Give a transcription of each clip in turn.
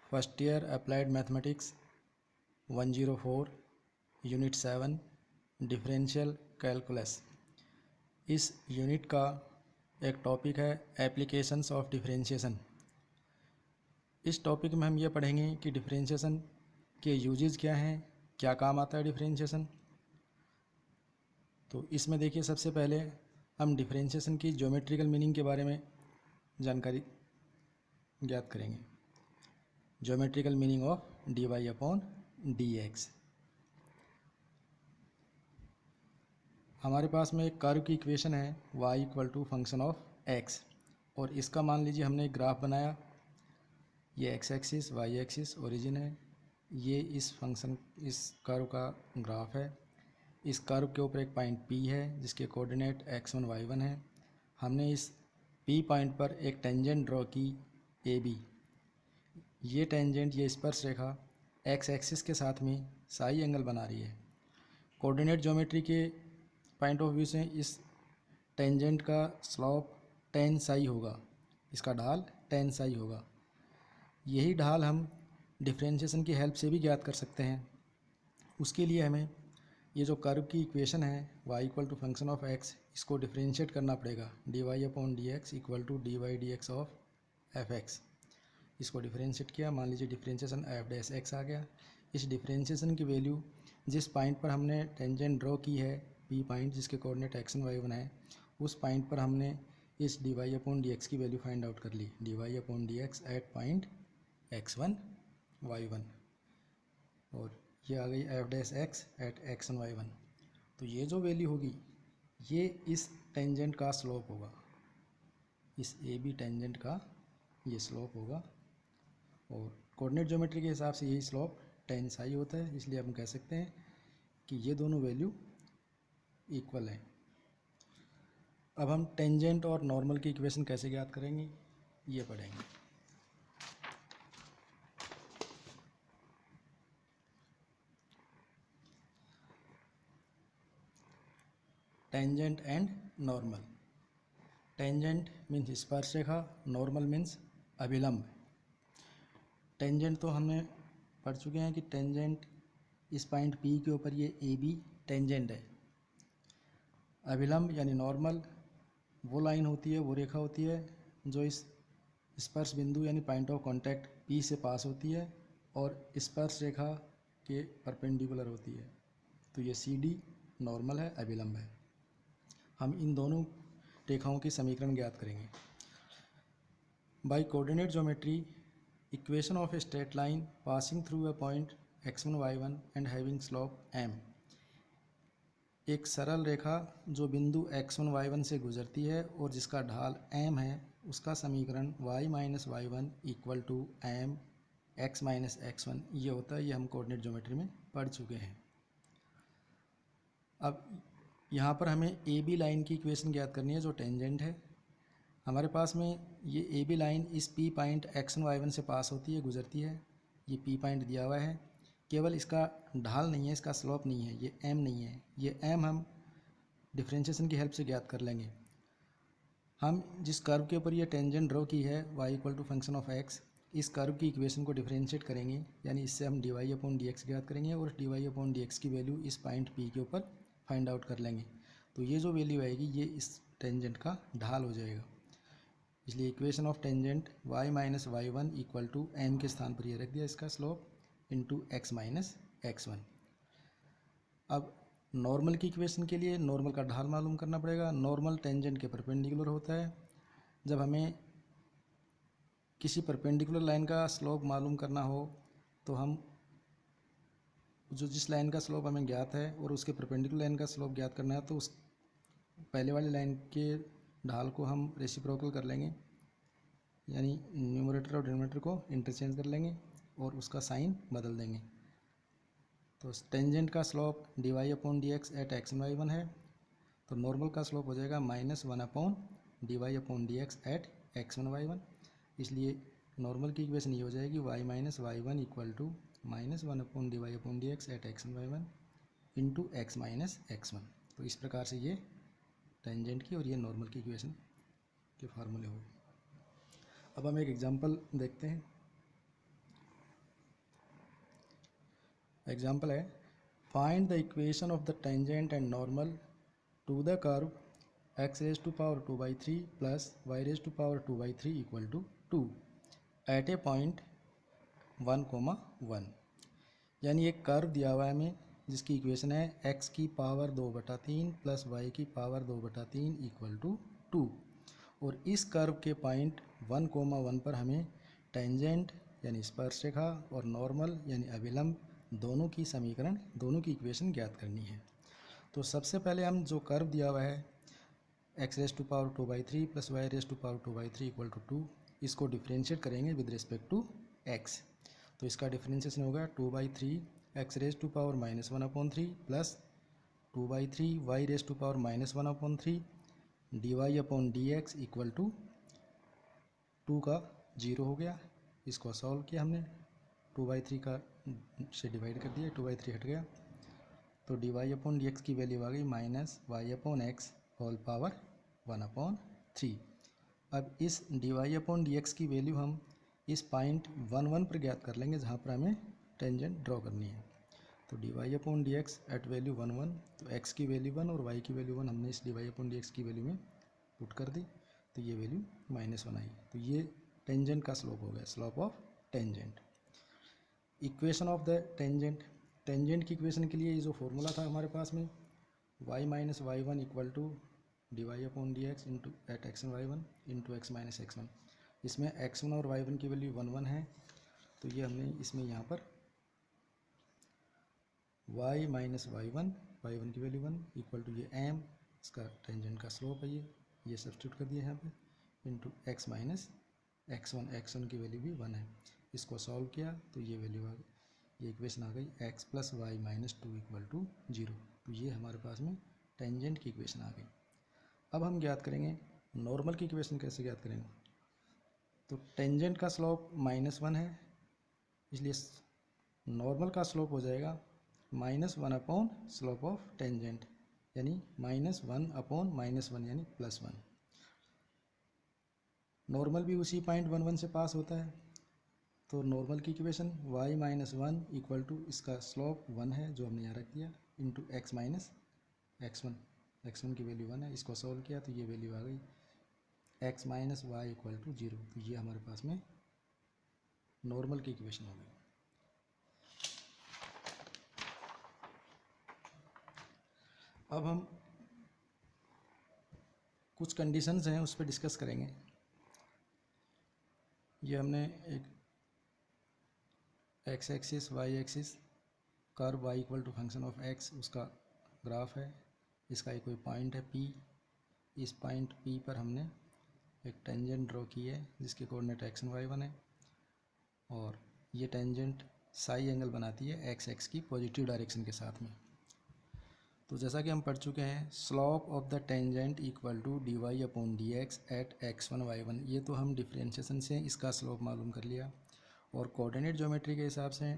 First year applied mathematics 104 unit 7 differential calculus. इस unit का एक टॉपिक है एप्लीकेशंस ऑफ डिफरेंशिएशन। इस टॉपिक में हम ये पढ़ेंगे कि डिफरेंशिएशन के यूजेस क्या हैं, क्या काम आता है डिफरेंशिएशन। तो इसमें देखिए, सबसे पहले हम डिफरेंशिएशन की ज्योमेट्रिकल मीनिंग के बारे में जानकारी ज्ञात करेंगे। Geometrical meaning of dy upon dx। हमारे पास में एक कर्व की इक्वेशन है y equal to function of x, और इसका मान लीजिए हमने एक ग्राफ बनाया। ये x axis y axis origin है, ये इस कर्व का ग्राफ है। इस कर्व के ऊपर एक पॉइंट P है जिसके कोऑर्डिनेट x1 y1 है। हमने इस P पॉइंट पर एक टेंजेंट ड्रॉ की AB। ये टेंजेंट, ये स्पर्श रेखा x एक्सिस के साथ में साई एंगल बना रही है। कोऑर्डिनेट ज्योमेट्री के पॉइंट ऑफ व्यू से इस टेंजेंट का स्लोप tan साई होगा, इसका ढाल tan साई होगा। यही ढाल हम डिफरेंशिएशन की हेल्प से भी ज्ञात कर सकते हैं। उसके लिए हमें ये जो कर्व की इक्वेशन है y equal to function of x, इसको डिफरेंशिएट करना पड़ेगा। dy upon dx equal to dy dx of fx। इसको डिफरेंशिएट किया, मान लीजिए डिफरेंशिएशन एफ डैश एक्स आ गया। इस डिफरेंशिएशन की वैल्यू जिस पॉइंट पर हमने टेंजेंट ड्रॉ की है P पॉइंट, जिसके कोऑर्डिनेट x1 y1 है, उस पॉइंट पर हमने इस dy अपॉन dx की वैल्यू फाइंड आउट कर ली। dy upon dx at point x1 y1, और ये आ गई F dash x at x1 y1। तो ये जो वैल्यू होगी ये इस टेंजेंट का स्लोप होगा, इस AB टेंजेंट का ये स्लोप होगा। और कोऑर्डिनेट ज्योमेट्री के हिसाब से यही स्लोप tan साई होता है, इसलिए हम कह सकते हैं कि ये दोनों वैल्यू इक्वल है। अब हम टेंजेंट और नॉर्मल की इक्वेशन कैसे ज्ञात करेंगे ये पढ़ेंगे। Tangent and normal. Tangent means स्पर्श रेखा, नॉर्मल मीन्स अभिलंब। टेंजेंट तो हमने पढ़ चुके हैं कि टेंजेंट इस पॉइंट P के ऊपर ये AB टेंजेंट है। अभिलंब यानी नॉर्मल वो लाइन होती है, वो रेखा होती है जो इस स्पर्श बिंदु यानी पॉइंट ऑफ कांटेक्ट P से पास होती है और स्पर्श रेखा के परपेंडिकुलर होती है। तो ये CD नॉर्मल है, अभिलंब है। हम इन दोनों रेखाओं की समीकरण ज्ञात करेंगे। By coordinate geometry, equation of a straight line passing through a point x1 y1 and having slope m। एक सरल रेखा जो बिंदु x1 y1 से गुजरती है और जिसका ढाल m है, उसका समीकरण y minus y equal to m x minus x1 ये होता है। ये हम कोऑर्डिनेट ज्योमेट्री में पढ़ चुके हैं। अब यहाँ पर हमें AB लाइन की इक्वेशन ज्ञात करनी है जो टेंजेंट है। हमारे पास में ये AB लाइन इस P पॉइंट x1 y1 से पास होती है, गुजरती है। ये P पॉइंट दिया हुआ है, केवल इसका ढाल नहीं है, इसका स्लोप नहीं है, ये m नहीं है। ये m हम डिफरेंशिएशन की हेल्प से ज्ञात कर लेंगे। हम जिस कर्व के ऊपर ये टेंजेंट ड्रॉ की है y equal to function of x, इस कर्व की इक्वेशन को डिफरेंशिएट करेंगे, यानी इससे हम dy अपॉन dx ज्ञात करेंगे और dy अपॉन dx की वैल्यू इस पॉइंट P के ऊपर फाइंड आउट कर लेंगे। तो ये जो वैल्यू आएगी ये इस टेंजेंट का ढाल हो जाएगा। इसलिए equation of tangent y minus y1 equal to m के स्थान पर ये रख दिया, इसका slope into x minus x1। अब नॉर्मल की इक्वेशन के लिए नॉर्मल का ढाल मालूम करना पड़ेगा। नॉर्मल टेंजेंट के परपेंडिकुलर होता है। जब हमें किसी परपेंडिकुलर लाइन का स्लोप मालूम करना हो तो हम जिस लाइन का स्लोप हमें ज्ञात है और उसके परपेंडिकुलर लाइन का स्लोप ज्ञात करना है, तो उस पहले वाली लाइन के ढाल को हम रेसिप्रोकल कर लेंगे, यानी न्यूमरेटर और डिनोमिनेटर को इंटरचेंज कर लेंगे और उसका साइन बदल देंगे। तो टेंजेंट का slope dy upon dx at x1 y1 है, तो नॉर्मल का स्लोप हो जाएगा -1 upon dy upon dx at x1 y1। इसलिए नॉर्मल की इक्वेशन ये हो जाएगी y minus y1 equal to -1 upon dy upon dx at x1 y1 into x minus x1। तो इस प्रकार से ये टेंजेंट की और ये नॉर्मल की इक्वेशन के फार्मूले हो गए। अब हम एक एग्जांपल देखते हैं। एग्जाम्पल है, find the equation of the tangent and normal to the curve x raise to power 2/3 plus y raise to power 2/3 equal to 2 at a point 1,1। यानी एक कर्व दिया हुआ है हमें जिसकी इक्वेशन है x की पावर 2/3 प्लस y की पावर 2/3 इक्वल टू 2, और इस कर्व के पॉइंट 1,1 पर हमें टेंजेंट यानी स्पर्शरेखा और नॉर्मल यानी अभिलंब दोनों की समीकरण, दोनों की इक्वेशन ज्ञात करनी है। तो सबसे पहले हम जो कर्व दिया हुआ है x raise to power 2/3 plus y raise to power 2/3 equal to 2, इसको डिफ्रेंशिएट करेंगे विद रिस्पेक्ट टू x। तो इसका डिफ्रेंशिएशन होगा 2/3 x raise to power -1/3 plus 2/3 y raise to power -1/3 dy/dx equal to 2 का 0 हो गया। इसको सॉल्व किया हमने, 2/3 का से डिवाइड कर दिया, 2/3 हट गया, तो dy/dx की वैल्यू आ गई -y/x होल पावर 1/3। अब इस dy/dx की वैल्यू हम इस पॉइंट 1,1 पर ज्ञात कर लेंगे जहाँ पर हमें टेंजेंट ड्रॉ करनी है। तो dy/dx एट वैल्यू 1,1, तो x की वैल्यू 1 और y की वैल्यू 1 हमने इस dy/dx की वैल्यू में पुट कर दी, तो ये वैल्यू -1 आई। तो ये टेंजेंट का स्लोप हो गया, slope of tangent. Equation of the tangent, tangent की इक्वेशन के लिए ये जो फॉर्मूला था हमारे पास में y minus y1 equal to dy/dx into at x1 y1 into x minus x1। इसमें x1 और y1 की वैल्यू 1 1 है, तो ये हमने इसमें यहाँ पर y माइनस y1 की वैल्यू 1 इक्वल टू ये m, इसका टेंजेंट का स्लोप है ये सब्स्टिट्यूट कर दिया यहाँ पे, इंटू x माइनस x1 की वैल्यू भी 1 है। इसको सॉल्व किया तो ये वैल्यू आ गई, ये इक्वेशन आ गई x plus y minus 2 equal to 0। तो ये हमारे पास में टेंजेंट की इक्वेशन आ गई। अब हम ज्ञात करेंगे नॉर्मल की इक्वेशन कैसे ज्ञात करेंगे। तो टेंजेंट का स्लोप -1 है, इसलिए नॉर्मल का स्लोप हो जाएगा -1 अपॉन स्लोप ऑफ टेंजेंट, यानी -1 अपॉन -1 यानी +1। नॉर्मल भी उसी पॉइंट 1,1 से पास होता है, तो नॉर्मल की equation y minus 1 equal to इसका स्लोप 1 है जो हमने यहाँ रख दिया, इंटू x माइनस x1 की वैल्यू 1 है। इसको सॉल्व किया तो ये वैल्यू आ गई x minus y equal to 0। तो ये हमारे पास में नॉर्मल की इक्वेशन हो गई। अब हम कुछ कंडीशंस हैं उस पर डिस्कस करेंगे। ये हमने एक x axis y axis curve y equal to function of x उसका ग्राफ है। इसका एक कोई पॉइंट है P, इस पॉइंट P पर हमने एक टेंजेंट ड्रॉ की है जिसके कोऑर्डिनेट x1 y1 है, और ये टेंजेंट साई एंगल बनाती है x की पॉजिटिव डायरेक्शन के साथ में। तो जैसा कि हम पढ़ चुके हैं, slope of the tangent equal to dy/dx at x1 y1, ये तो हम डिफरेंशिएशन से इसका स्लोप मालूम कर लिया। और कोऑर्डिनेट ज्योमेट्री के हिसाब से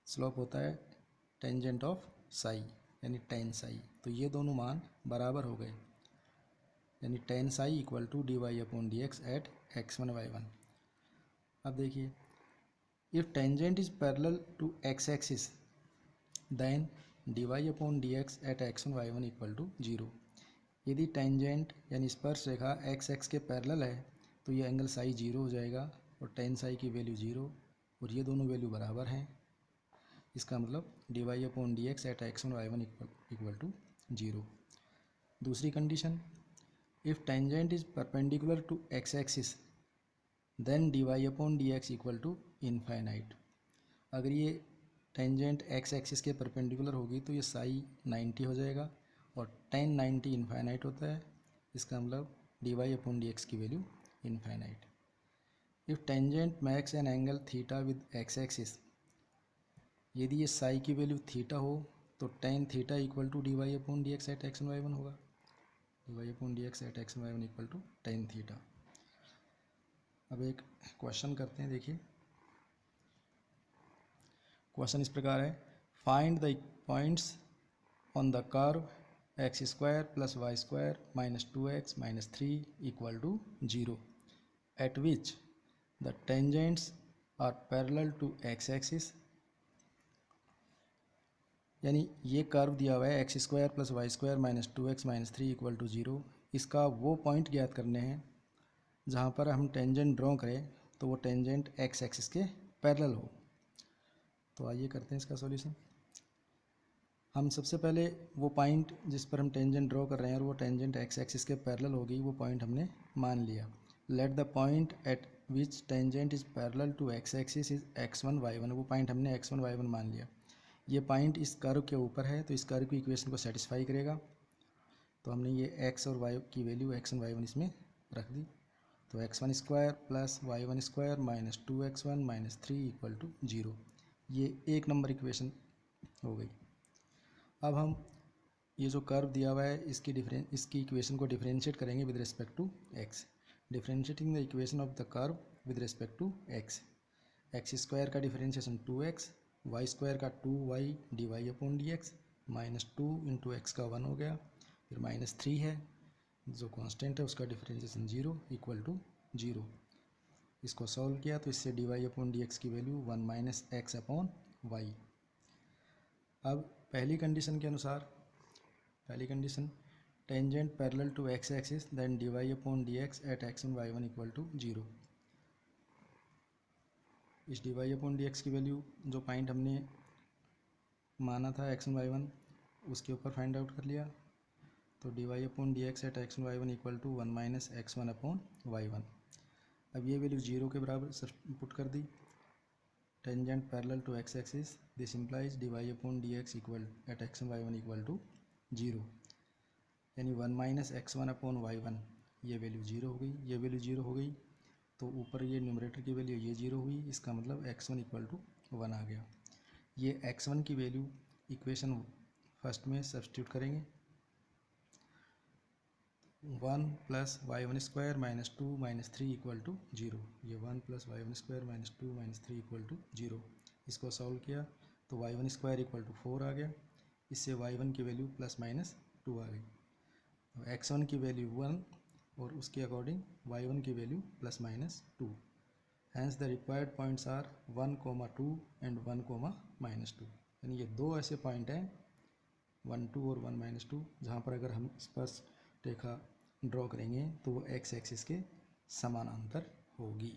स्लोप होता है टेंजेंट ऑफ साई यानी टेन साई, तो ये दोनों मान बराबर हो गए, यानी tan psi equal to dy/dx at x1 y1। अब देखिए, if tangent is parallel to x axis then dy/dx at x1 y1 equal to 0। यदि टेंजेंट यानी स्पर्श रेखा x के पैरेलल है तो ये एंगल साई 0 हो जाएगा और टेन साई की वैल्यू 0, और ये दोनों वैल्यू बराबर हैं। इसका मतलब dy/dx at x1 y1 equal to 0। दूसरी condition, if tangent is perpendicular to x axis then dy/dx equal to infinite. अगर ये टेंजेंट x एक्सिस के परपेंडिकुलर होगी तो ये साई 90 हो जाएगा, और tan 90 इनफाइनाइट होता है। इसका मतलब dy/dx की value infinite. If tangent makes an angle theta with x axis, यदि ये साई की वैल्यू थीटा हो तो tan theta equal to dy/dx at x1 y1 होगा, dy/dx at x1 y1 equal to tan theta. अब एक question करते हैं, देखिए क्वेश्चन इस प्रकार है, find the points on the curve x² plus y² minus 2x minus 3 equal to 0 at which the tangents are parallel to x axis यानी ये कर्व दिया हुआ है x square plus y square minus 2x minus 3 equal to 0। इसका वो point ज्ञात करने हैं जहाँ पर हम टेंजेंट ड्रॉ करें तो वो टेंजेंट एक्स एक्सिस के पैरेलल हो। तो आइए करते हैं इसका सॉल्यूशन। हम सबसे पहले वो पॉइंट जिस पर हम टेंजेंट ड्रॉ कर रहे हैं और वो टेंजेंट एक्स एक्सिस के पैरेलल होगी, वो पॉइंट हमने मान लिया। Let the point at which tangent is parallel to x axis is x1 y1। वो पॉइंट हमने x1 y1 मान लिया। ये पॉइंट इस कर्व के ऊपर है तो इस कर्व की इक्वेशन को सेटिस्फाई करेगा। तो हमने ये x और y की वैल्यू x1 y1 इसमें रख दी। तो x1 square plus y1 square minus 2x1 minus 3 equal to 0। ये 1 नंबर इक्वेशन हो गई। अब हम ये जो कर्व दिया हुआ है इसकी इक्वेशन को डिफरेंशिएट करेंगे with respect to x। Differentiating the equation of the curve with respect to x। X square का डिफरेंशिएशन 2x, वाई स्क्वायर का 2y d Y upon D x minus 2 into x का 1 हो गया, फिर minus 3 है जो constant है उसका डिफरेंशिएशन 0 इक्वल टू 0। इसको सॉल्व किया तो इससे D Y upon D X की value 1 minus X upon Y. अब पहली कंडीशन के अनुसार, पहली condition tangent parallel to x axis then D Y upon D x at x1 y1 equal to 0। इस D Y upon D X की value जो point हमने माना था x1 y1 उसके ऊपर फाइंड आउट कर लिया। तो d Y upon D x at x1 y1 equal to 1 minus x1 upon y1। अब ये वैल्यू 0 के बराबर पुट कर दी। Tangent parallel to x axis this implies d Y upon D x equal at x1 y1 equal to 0, यानी 1 minus x1 upon y1 ये value 0 हो गई। ये वैल्यू 0 हो गई तो ऊपर ये न्यूमरेटर की वैल्यू ये 0 हुई, इसका मतलब x1 इक्वल टू 1 आ गया। ये x1 की वैल्यू इक्वेशन फर्स्ट में सब्स्टिट्यूट करेंगे। 1 plus y1 square minus 2 minus 3 equal to 0। ये 1 plus y1 square minus 2 minus 3 equal to 0। इसको सॉल्व किया तो y1 स्क्वायर इक्वल टू 4 आ गया। इससे y1 की वैल्यू प्लस माइनस 2 आ गई। तो x1 की वैल्यू 1 और उसके अकॉर्डिंग y1 की value plus minus 2। Hence the required points are 1, 2 and 1, -2। यानी ये दो ऐसे पॉइंट हैं 1, 2 और 1, -2 जहाँ पर अगर हम स्पर्श रेखा ड्रॉ करेंगे तो वो एक्स एक्सिस के समानांतर होगी।